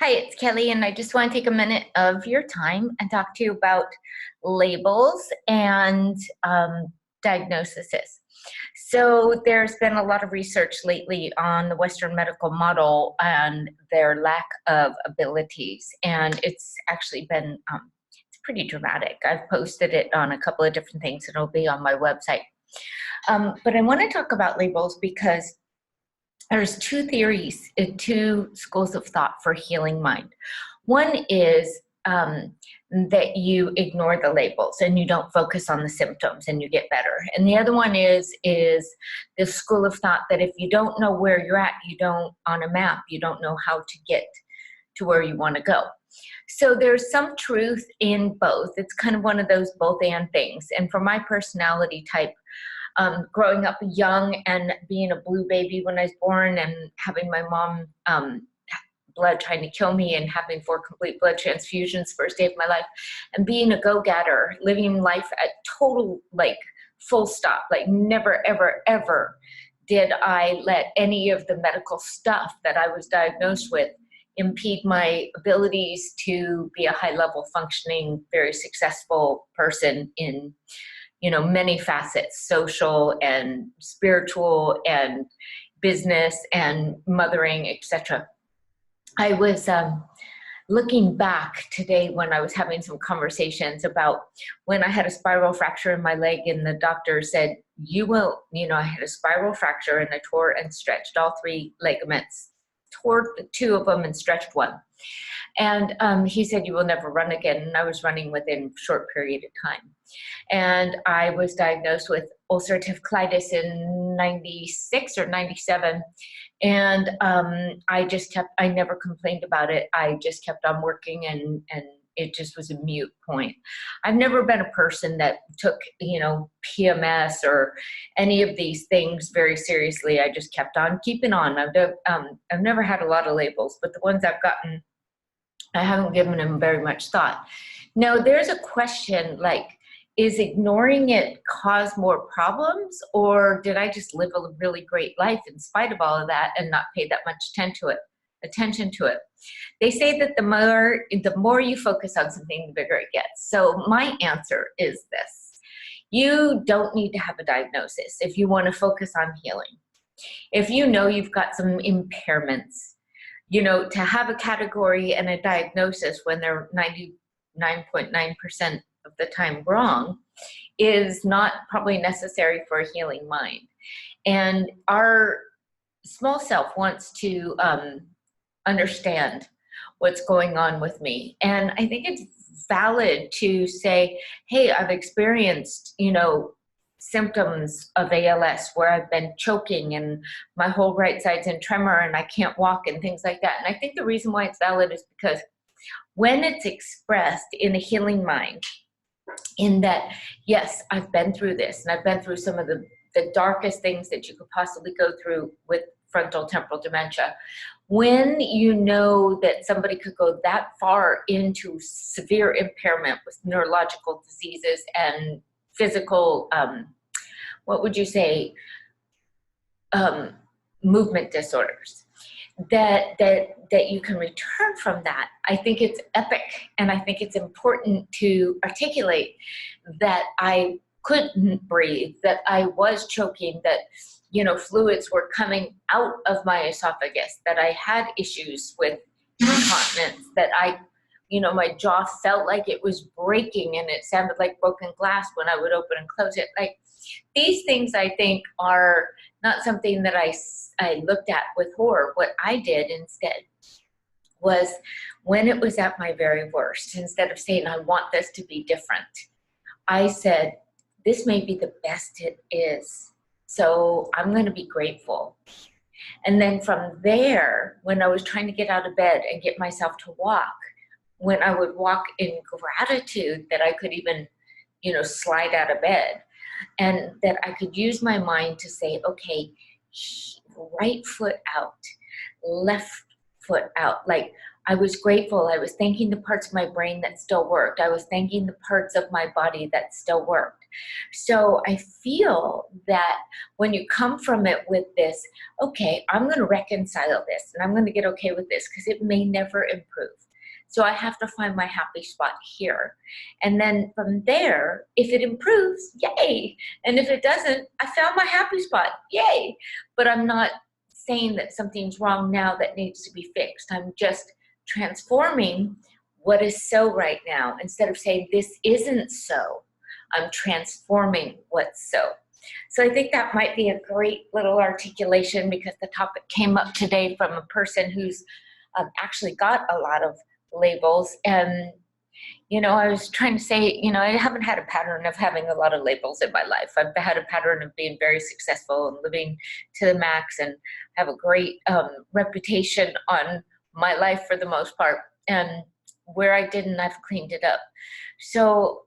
Hi, it's Kelly, and I just want to take a minute of your time and talk to you about labels and diagnoses. So there's been a lot of research lately on the Western medical model and their lack of abilities, and it's actually been it's pretty dramatic. I've posted it on a couple of different things, and it'll be on my website. But I want to talk about labels because there's two theories, two schools of thought for healing mind. One is that you ignore the labels and you don't focus on the symptoms and you get better. And the other one is the school of thought that if you don't know where you're at, you don't, on a map, you don't know how to get to where you want to go. So there's some truth in both. It's kind of one of those both and things. And for my personality type, growing up young and being a blue baby when I was born and having my mom blood trying to kill me and having 4 complete blood transfusions first day of my life, and being a go-getter, living life at total, like, full stop, like never, ever, ever did I let any of the medical stuff that I was diagnosed with impede my abilities to be a high-level functioning, very successful person in many facets, social and spiritual and business and mothering, etc. I was looking back today when I was having some conversations about when I had a spiral fracture in my leg, and the doctor said, I had a spiral fracture and I tore and stretched all 3 ligaments, tore 2 of them and stretched 1. And he said, you will never run again. And I was running within a short period of time. And I was diagnosed with ulcerative colitis in 96 or 97. And I never complained about it. I just kept on working, and it just was a moot point. I've never been a person that took, PMS or any of these things very seriously. I just kept on keeping on. I've never had a lot of labels, but the ones I've gotten, I haven't given them very much thought. Now, there's a question like, is ignoring it cause more problems, or did I just live a really great life in spite of all of that and not pay that much attention to it? They say that the more you focus on something, the bigger it gets. So my answer is this. You don't need to have a diagnosis if you want to focus on healing. If you know you've got some impairments, to have a category and a diagnosis when they're 99.9% of the time wrong is not probably necessary for a healing mind. And our small self wants to understand what's going on with me. And I think it's valid to say, hey, I've experienced, symptoms of ALS where I've been choking and my whole right side's in tremor and I can't walk and things like that. And I think the reason why it's valid is because when it's expressed in a healing mind, in that, yes, I've been through this, and I've been through some of the darkest things that you could possibly go through with frontal temporal dementia. When you know that somebody could go that far into severe impairment with neurological diseases and physical, movement disorders, that you can return from that, I think it's epic. And I think it's important to articulate that I couldn't breathe, that I was choking, that fluids were coming out of my esophagus, that I had issues with incontinence, that my jaw felt like it was breaking and it sounded like broken glass when I would open and close it. Like, these things I think are not something that I looked at with horror. What I did instead was, when it was at my very worst, instead of saying, I want this to be different, I said, this may be the best it is. So I'm going to be grateful. And then from there, when I was trying to get out of bed and get myself to walk, when I would walk in gratitude that I could even, slide out of bed, and that I could use my mind to say, okay, right foot out, left foot out. Like, I was grateful. I was thanking the parts of my brain that still worked. I was thanking the parts of my body that still worked. So I feel that when you come from it with this, okay, I'm going to reconcile this and I'm going to get okay with this because it may never improve. So I have to find my happy spot here. And then from there, if it improves, yay. And if it doesn't, I found my happy spot, yay. But I'm not saying that something's wrong now that needs to be fixed. I'm just transforming what is so right now. Instead of saying this isn't so, I'm transforming what's so. So I think that might be a great little articulation, because the topic came up today from a person who's actually got a lot of labels. And, you know, I was trying to say, you know, I haven't had a pattern of having a lot of labels in my life. I've had a pattern of being very successful and living to the max and have a great reputation on my life for the most part. And where I didn't, I've cleaned it up. So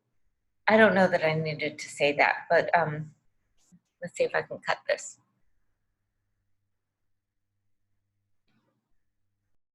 I don't know that I needed to say that, but let's see if I can cut this.